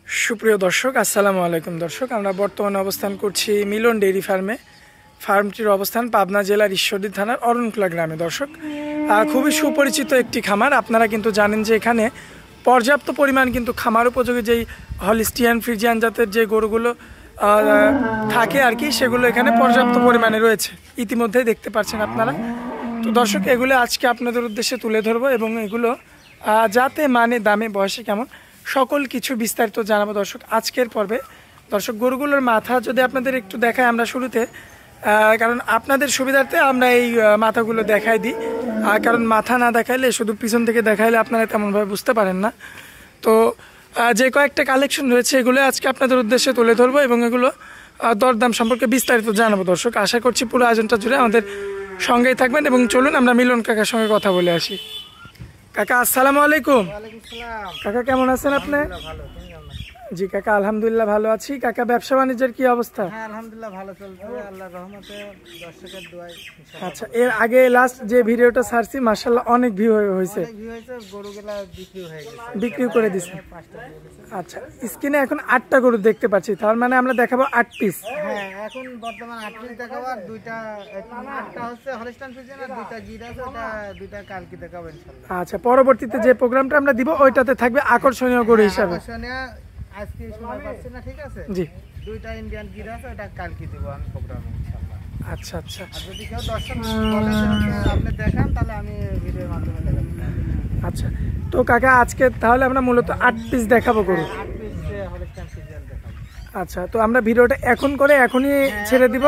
সুপ্রিয় দর্শক, আসসালামু আলাইকুম। দর্শক, আমরা বর্তমানে অবস্থান করছি মিলন ডেইরি ফার্মে। ফার্মটির অবস্থান পাবনা জেলার ঈশ্বরদী থানার অরণখোলা গ্রামে। দর্শক, খুবই সুপরিচিত একটি খামার। আপনারা কিন্তু জানেন যে এখানে পর্যাপ্ত পরিমাণ কিন্তু খামার উপযোগী যেই হলিস্টিয়ান ফ্রিজিয়ান জাতের যে গরুগুলো থাকে আর কি, সেগুলো এখানে পর্যাপ্ত পরিমাণে রয়েছে, ইতিমধ্যেই দেখতে পাচ্ছেন আপনারা। তো দর্শক, এগুলো আজকে আপনাদের উদ্দেশ্যে তুলে ধরবো এবং এগুলো যাতে মানে দামে বয়সে কেমন সকল কিছু বিস্তারিত জানাবো দর্শক আজকের পর্বে। দর্শক, গরুগুলোর মাথা যদি আপনাদের একটু দেখাই আমরা শুরুতে, কারণ আপনাদের সুবিধার্থে আমরা এই মাথাগুলো দেখাই দিই, কারণ মাথা না দেখাইলে শুধু পিছন থেকে দেখাইলে আপনারা তেমনভাবে বুঝতে পারেন না। তো যে কয়েকটা কালেকশন রয়েছে এগুলো আজকে আপনাদের উদ্দেশ্যে তুলে ধরবো এবং এগুলো দরদাম সম্পর্কে বিস্তারিত জানাবো দর্শক। আশা করছি পুরো আয়োজনটা জুড়ে আমাদের সঙ্গেই থাকবেন এবং চলুন আমরা মিলন কাকার সঙ্গে কথা বলে আসি। কাকা, আসসালামু আলাইকুম। কাকা, কেমন আছেন আপনি? জি কাকা, আলহামদুলিল্লাহ ভালো আছি। কাকা, ব্যবসা বাণিজ্যের কি অবস্থা? আলহামদুলিল্লাহ ভালো চলছে, আল্লাহর রহমতে, দর্শকের দোয়ায়। আচ্ছা, এর আগে লাস্ট যে ভিডিওটা ছাড়ছি মাশাআল্লাহ অনেক ভিউ হয়েছে, গরুগুলা বিক্রি করে দিছে। আচ্ছা, স্ক্রিনে এখন 8টা গরু দেখতে পাচ্ছি, তার মানে আমরা দেখাবো 8 পিস। হ্যাঁ, এখন বর্তমান 8 পিস দেখাবো, আর দুইটা, একটা হচ্ছে হলিস্টাইন ফ্রিজিয়ান আর দুইটা গির আছে, ওটা দুইটা কালকে দেখাবো ইনশাআল্লাহ। আচ্ছা, পরবর্তীতে যে প্রোগ্রামটা আমরা দিব ওইটাতে থাকবে আকর্ষণীয় গরু হিসাবে। আজকে সময় পাচ্ছি না, ঠিক আছে? জি, দুইটা ইন্ডিয়ান গির আছে, ওটা কালকে দিব আমি প্রোগ্রামে ইনশাআল্লাহ। আচ্ছা আচ্ছা, আর যদি কেউ দর্শক বলে যে আপনি দেখান, তাহলে আমি ভিডিওর মাধ্যমে দেখাবো। আচ্ছা, তো কাকা আজকে তাহলে আমরা মূলত 8 পিস দেখাবো গরু। 8 পিস হলিস্টাইন ফ্রিজিয়ান দেখাবো। আচ্ছা, তো আমরা ভিডিওটা এখন করে এখনই ছেড়ে দিব।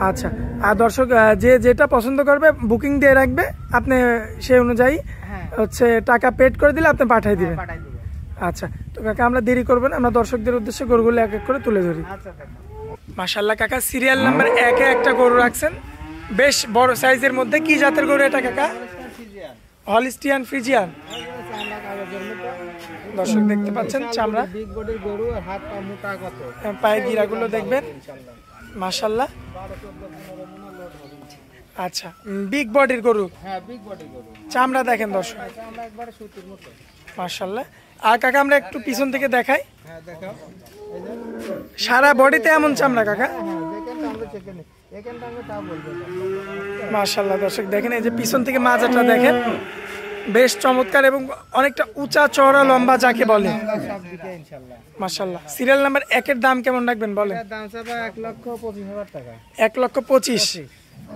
আচ্ছা, আর দর্শক যে যেটা পছন্দ করবে বুকিং দিয়ে রাখবে, আপনি সেই অনুযায়ী হচ্ছে টাকা পেড করে দিলে আপনি পাঠিয়ে দিবেন। আচ্ছা, তো কাকা আমরা দেরি করবো না, আমরা দর্শকদের উদ্দেশ্যে গরুগুলো এক এক করে তুলে ধরি। মাশাআল্লাহ কাকা, সিরিয়াল নাম্বার 1-এ একটা গরু রাখছেন, বেশ বড় সাইজের মধ্যে। কি জাতের গরু এটা কাকা? Holstein Friesian. দর্শক দেখতে পাচ্ছেন চামড়া, বিগ বডির গরু, হাত পা মোটা কত, পায়ের গিরাগুলো দেখবেন মাশাআল্লাহ। আচ্ছা, বিগ বডির গরু। হ্যাঁ, বিগ বডির গরু, চামড়া দেখেন দর্শক, চামড়া একবারে সুতির মতো মাশাআল্লাহ। আর কাকা আমরা একটু পিছন থেকে দেখাই। হ্যাঁ, দেখাও। সারা বডিতে এমন চামড়া কাকা? হ্যাঁ, দেখেন তো, আমরা চেক করি, এখানটা আমরা তা বলবো মাশাআল্লাহ। দর্শক দেখেন, এই যে পিছন থেকে মাজাটা দেখেন, বেশ চমৎকার এবং অনেকটা উঁচা চওড়া লম্বা যাকে বলে। সব দিকে ইনশাআল্লাহ মাশাআল্লাহ। সিরিয়াল নাম্বার 1-এর দাম কেমন রাখবেন বলেন? এর দাম চাবা 1,25,000 টাকা। 1,25,000।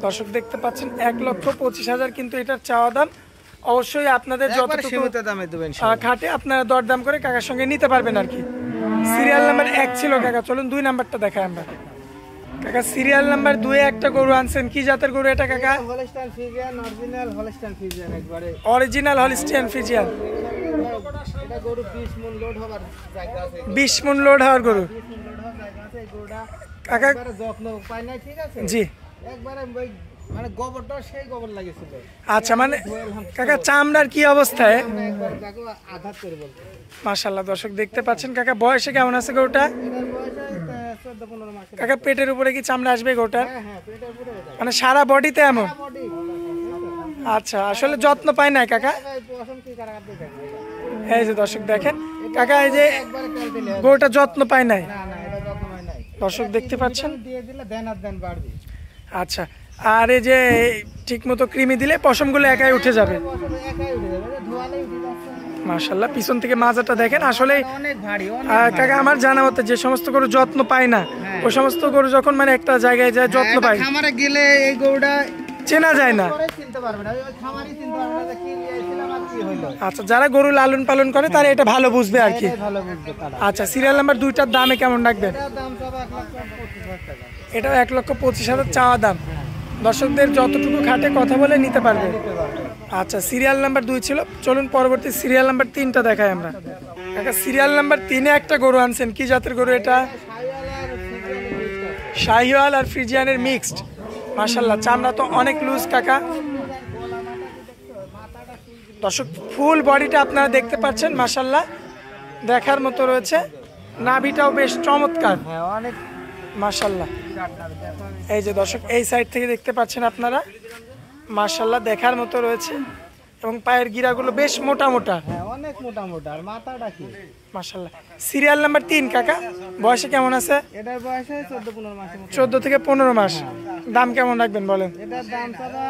দর্শক দেখতে পাচ্ছেন 1,25,000, কিন্তু এটার চাওয়া দাম অবশ্যই আপনাদের যতটুকু সীমিত দামে দেবেন ইনশাআল্লাহ। খাটে আপনারা দরদাম করে কাকার সঙ্গে নিতে পারবেন আর কি। সিরিয়াল নাম্বার 1 ছিল কাকা, চলুন 2 নাম্বারটা দেখাই আমরা। কাকা, সিরিয়াল নাম্বার 2-এ একটা গরু আনছেন, কি জাতের গরু এটা কাকা? Holstein Friesian, original Holstein Friesian, একবারে অরিজিনাল হলিস্টিয়ান ফ্রিজিয়ান। এটা গরু 20 মণ লোড হবার জায়গা আছে, 20 মণ লোড হওয়ার গরু। 20 মণ লোড হওয়ার জায়গা আছে। এই গরুটা কাকা একবারে যত্ন পায় নাই, ঠিক আছে? জি, একবারে মানে গোবরটা সেই গোবর লাগিয়েছিল। আচ্ছা, মানে কাকা চামড়ার কি অবস্থায়? আমরা একবার তাকে আঘাত করে বলতে মাশাআল্লাহ। দর্শক দেখতে পাচ্ছেন কাকা, বয়সে কেমন আছে গরুটা? এটার বয়স 14-15 মাস। কাকা, পেটের উপরে কি চামড়া আসবে গরুটার? হ্যাঁ, পেটের উপরে মানে সারা বডিতে এমন? বডি আচ্ছা, আসলে যত্ন পায় না কাকা। পছন্দ কি কারাগার দেখেন। এই যে দর্শক দেখেন কাকা, এই যে একবারে কালতেলে গরুটা যত্ন পায় নাই, না না, এটা যত্ন হয় নাই। দর্শক দেখতে পাচ্ছেন। দিয়ে দিলে দেন আর দেন বাড়বে। আচ্ছা, আর এই যে ঠিক মতো কৃমি দিলে পশমগুলো একাই উঠে যাবে। একাই উঠে যাবে, ধোয়ালেই উঠে যাচ্ছে। মাশাআল্লাহ, পিছন থেকে মাজাটা দেখেন। আসলে অনেক ভারী, কাকা আমার জানা মতে যে সমস্ত গরু যত্ন পায় না, ওই সমস্ত গরু যখন মানে একটা জায়গায় যায় যত্ন পায়, খামারে গেলে এই গরুটা চেনা যায় না। চিনতে পারবে না, ওই খামারই চিনতে পারবে না যে কি নিয়েছিলাম আর কি হলো। আচ্ছা, যারা গরু লালন পালন করে তারা এটা ভালো বুঝবে আর কি। ভালো বুঝতে পারে। আচ্ছা, সিরিয়াল নাম্বার 2টার দামে কেমন রাখবেন? এটার দাম চাবা 1,25,000 টাকা। এটাও 1,25,000 চাওয়া দাম। দর্শকদের যতটুকু খাটে কথা বলে নিতে পারবে। আচ্ছা, সিরিয়াল নাম্বার 2 ছিল, চলুন পরবর্তী সিরিয়াল নাম্বার 3টা দেখাই আমরা। কাকা, সিরিয়াল নাম্বার 3-এ একটা গরু আনছেন, কি জাতের গরু এটা? শাহিওয়াল আর ফ্রিজিয়ানের মিক্সড। মাশাআল্লাহ, চামড়া তো অনেক লুজ কাকা। দর্শক ফুল বডিটা আপনারা দেখতে পাচ্ছেন, মাশাআল্লাহ দেখার মতো রয়েছে। নাভিটাও বেশ চমৎকার, হ্যাঁ, অনেক মাশাআল্লাহ। এই যে দর্শক এই সাইড থেকে দেখতে পাচ্ছেন আপনারা, মাশাআল্লাহ দেখার মতো রয়েছে এবং পায়ের গিরাগুলো বেশ মোটা মোটা। অনেক মোটা মোটা আর মাথাটা কি মাশাআল্লাহ। সিরিয়াল নাম্বার 3 কাকা, বয়সে কেমন আছে? এটার বয়স 14-15 মাসের মতো। 14 থেকে 15 মাস। দাম কেমন রাখবেন বলেন? এটার দাম চাবা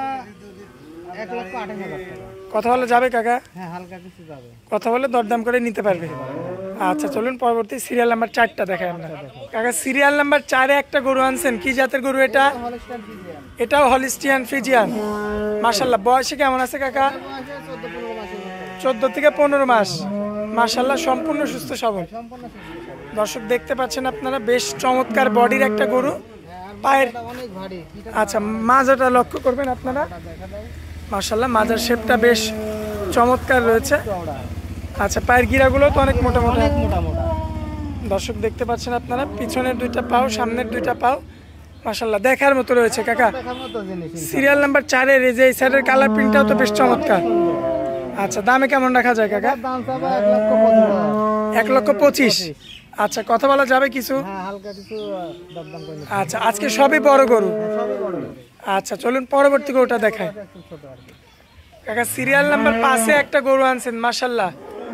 1,28,000 টাকা। কথা বলে যাবে কাকা? হ্যাঁ, হালকা কিছু যাবে। কথা বলে দরদাম করে নিতে পারবে। আচ্ছা চলুন পরবর্তী সিরিয়াল নাম্বার 4টা দেখাই আমরা। কাকা সিরিয়াল নাম্বার 4 এ একটা গরু আনছেন, কি জাতের গরু এটা? Holstein Friesian. এটাও হলিস্টিয়ান ফ্রিজিয়ান। মাশাআল্লাহ, বয়সে কেমন আছে কাকা? বয়স 14-15 মাসের মতো। 14 থেকে 15 মাস। মাশাআল্লাহ, সম্পূর্ণ সুস্থ সবল। সম্পূর্ণ সুস্থ। দর্শক দেখতে পাচ্ছেন আপনারা, বেশ চমৎকার বডির একটা গরু। পায়ের এটা অনেক ভারী। আচ্ছা মাজাটা লক্ষ্য করবেন আপনারা। দেখা দাও। মাশাআল্লাহ, মাজার শেপটা বেশ চমৎকার রয়েছে। চওড়া। আচ্ছা পায়ের গিরাগুলো তো অনেক মোটা মোটা। অনেক মোটা মোটা। দর্শক দেখতে পাচ্ছেন আপনারা, পিছনের 2টা পাও, সামনের 2টা পাও। মাশাআল্লাহ, দেখার মতো রয়েছে কাকা। দেখার মতো জিনিস। সিরিয়াল নাম্বার 4 এর এই যে এই সাইডের কালার প্রিন্টটাও তো বেশ চমৎকার। আচ্ছা দামে কেমন রাখা যায় কাকা? এটার দাম চাবা 1,25,000। 1,25,000। আচ্ছা কথা বলা যাবে কিছু? হ্যাঁ, হালকা কিছু দরদাম করে নিতে। আচ্ছা আজকে সবই বড় গরু। সবই বড়। আচ্ছা চলুন পরবর্তী গরুটা দেখায়। একটু ছোট আর কি। কাকা সিরিয়াল নাম্বার 5 এ একটা গরু আনছেন, মাশাআল্লাহ।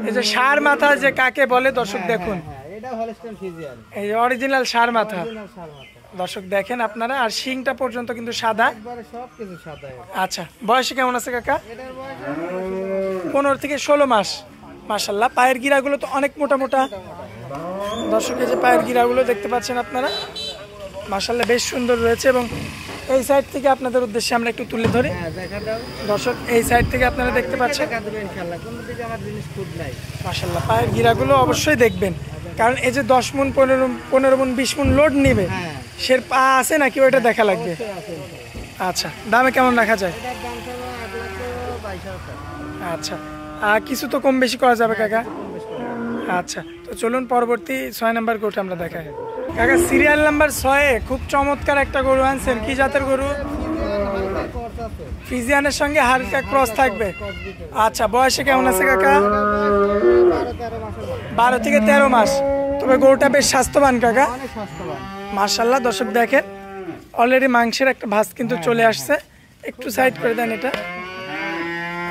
এই যে ষাঁড় মাথা যে কাকে বলে দর্শক দেখুন, হ্যাঁ, এটা হলস্টাইন ফ্রিজিয়ান। এই অরিজিনাল ষাঁড় মাথা। অরিজিনাল সার মাথা। দর্শক দেখেন আপনারা, আর শিংটা পর্যন্ত কিন্তু সাদা। একবারে সব কিছু সাদা। আচ্ছা বয়সে কেমন আছে কাকা? এটার বয়স 15 থেকে 16 মাস। মাশাআল্লাহ, পায়ের গিরাগুলো তো অনেক মোটা মোটা। দর্শক এই যে পায়ের গিরাগুলো দেখতে পাচ্ছেন আপনারা, মাশাআল্লাহ বেশ সুন্দর রয়েছে। এবং এই সাইড থেকে আপনাদের উদ্দেশ্যে আমরা একটু তুলে ধরি। হ্যাঁ, দেখা দাও। দর্শক এই সাইড থেকে আপনারা দেখতে পাচ্ছেন, দেখা দেবে ইনশাআল্লাহ। কোন দিকে আমার জিনিস খুদ নাই। মাশাআল্লাহ পায়ের গিরাগুলো অবশ্যই দেখবেন, কারণ এই যে 10 মণ 15 মণ 20 মণ লোড নিবে, হ্যাঁ। সে পা আছে নাকি ওইটা দেখা লাগবে। আছে, আছে। আচ্ছা দামে কেমন রাখা যায়? এটার দাম চাবা 1,22,000 টাকা। আচ্ছা কিছু তো কম বেশি করা যাবে কাকা। আচ্ছা তো চলুন পরবর্তী 6 নাম্বার গরুটা আমরা দেখাই। কাকা সিরিয়াল নাম্বার 6 এ খুব চমৎকার একটা গরু আনছেন, কি জাতের গরু? হালকা কর্স আছে। ফ্রিজিয়ানের সঙ্গে হালকা ক্রস থাকবে। আচ্ছা বয়সে কেমন আছে কাকা? 12-13 মাসের মতো। 12 থেকে 13 মাস। তবে গরুটা বেশ স্বাস্থ্যবান কাকা। অনেক স্বাস্থ্যবান। মাশাআল্লাহ, দর্শক দেখেন অলরেডি মাংসের একটা ভাঁজ কিন্তু চলে আসছে। একটু সাইড করে দেন এটা।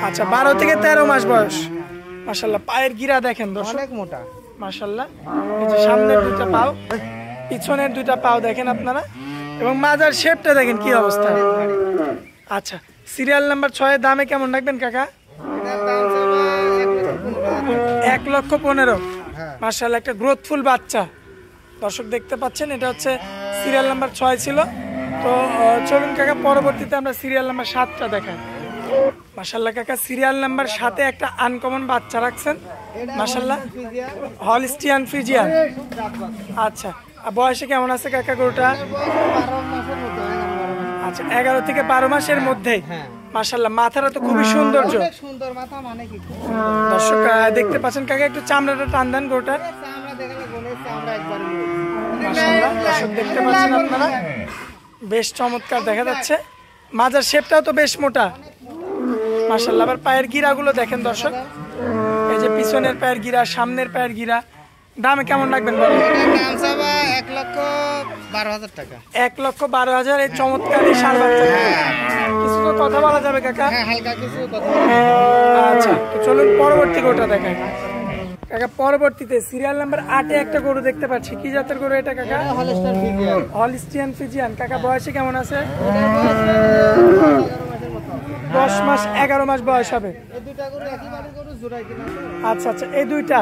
আচ্ছা 12 থেকে 13 মাস বয়স। মাশাআল্লাহ, পায়ের গিরা দেখেন দর্শক, অনেক মোটা। মাশাআল্লাহ। এই যে সামনের 2টা পাও, পিছনের 2টা পাও দেখেন আপনারা, এবং মাজার শেপটা দেখেন কি অবস্থা। আচ্ছা সিরিয়াল নাম্বার 6 এর দামে কেমন রাখবেন কাকা? এটার দাম চাবা 1,15,000 টাকা। 1,15,000। হ্যাঁ। মাশাআল্লাহ, একটা গ্রোথফুল বাচ্চা। দর্শক দেখতে পাচ্ছেন, এটা হচ্ছে সিরিয়াল নাম্বার 6 ছিল। তো চলুন কাকা পরবর্তীতে আমরা সিরিয়াল নাম্বার 7টা দেখাই। মাশাআল্লাহ কাকা সিরিয়াল নাম্বার 7 এ একটা আনকমন বাচ্চা রাখছেন, মাশাআল্লাহ ফ্রিজিয়ান। Holstein Friesian. দাঁত বাচ্চা। আচ্ছা আর বয়সে কেমন আছে কাকা গরুটা? এটার বয়স 12 মাসের মতো, 11-12 মাস। আচ্ছা 11 থেকে 12 মাসের মধ্যে। হ্যাঁ। মাশাআল্লাহ, মাথাটা তো খুবই সৌন্দর্য। অনেক সুন্দর মাথা, মানে কি খুব সুন্দর। দর্শক দেখতে পাচ্ছেন কাকা, একটু চামড়াটা টান দেন গরুটার। আমরা দেখালে বলে আমরা একবার মাশাআল্লাহ, দর্শক দেখতে পাচ্ছেন আপনারা, বেশ চমৎকার দেখা যাচ্ছে। মাজার শেপটাও তো বেশ মোটা। মাশাআল্লাহ, আবার পায়ের গিরাগুলো দেখেন দর্শক, এই যে পিছনের পায়ের গিরা, সামনের পায়ের গিরা। দামে কেমন রাখবেন বলেন? এটার দাম চাবা 1,12,000 টাকা। 1,12,000 এই চমৎকার এই ষাঁড় বাচ্চা। কিছু তো কথা বলা যাবে কাকা। হ্যাঁ, হালকা কিছু কথা। আচ্ছা তো চলুন পরবর্তী গরুটা দেখাই। কাকা পরবর্তীতে সিরিয়াল নাম্বার 8 এ একটা গরু দেখতে পাচ্ছি, কি জাতের গরু এটা কাকা? এটা হলস্টাইন ফ্রিজিয়ান। Holstein Friesian. কাকা বয়সে কেমন আছে? এটার বয়স 11 মাসের মতো আছে। 10 মাস 11 মাস বয়স হবে। এই দুইটা গরু একই বাড়ি গরু, জোড়াই কিনা তো। আচ্ছা আচ্ছা এই দুইটা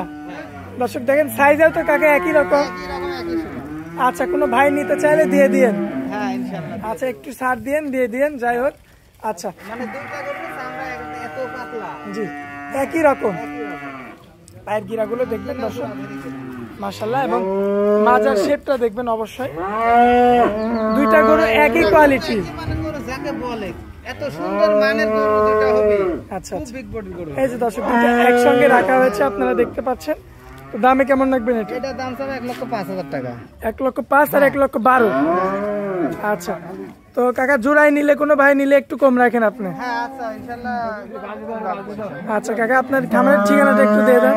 দর্শক দেখেন, সাইজেও তো কাকা একই রকম। একই রকম, একই সুন্দর। আচ্ছা কোনো ভাই নিতে চাইলে দিয়ে দিয়েন। হ্যাঁ, ইনশাআল্লাহ। আচ্ছা একটু ছাড় দিয়ে দিয়েন, যাই হোক। আচ্ছা মানে দুইটা গরু চামড়া এত পাতলা। জি একই রকম। একই রকম। পায়ের গিরাগুলো দেখবেন দর্শক, মাশাআল্লাহ, এবং মাজার শেপটা দেখবেন অবশ্যই। দুইটা গরু একই কোয়ালিটি। মানে গরু যাকে বলে, এত সুন্দর মানের গরু দুইটা হবে। আচ্ছা খুব আচ্ছা বিগ বডির গরু। এই যে দর্শক দুইটা একসঙ্গে রাখা হয়েছে, আপনারা দেখতে পাচ্ছেন। তো দামে কেমন রাখবেন এটা? এটার দাম চাবে 1,05,000 টাকা। 1,05,000 আর 1,12,000। আচ্ছা তো কাকা জোড়াই নিলে, কোনো ভাই নিলে একটু কম রাখেন আপনি। হ্যাঁ, আচ্ছা ইনশাআল্লাহ। আচ্ছা কাকা আপনার খামারের ঠিকানাটা একটু দিয়ে দেন।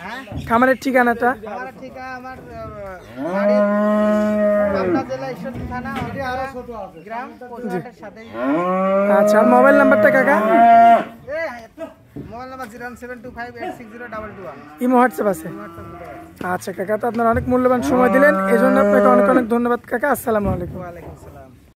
হ্যাঁ, খামারের ঠিকানাটা। আমার ঠিকানা আমার বাড়ি পাবনা জেলা ঈশ্বরদী থানা, গ্রাম কোচহাটের সাথে। আচ্ছা আর মোবাইল নাম্বারটা কাকা? Mobile number 01725860221। ইমো হোয়াটসঅ্যাপ আছে? আচ্ছা কাকা, তো আপনার অনেক মূল্যবান সময় দিলেন, এজন্য আপনাকে অনেক অনেক ধন্যবাদ কাকা। আসসালামু আলাইকুম। ওয়ালাইকুম সালাম।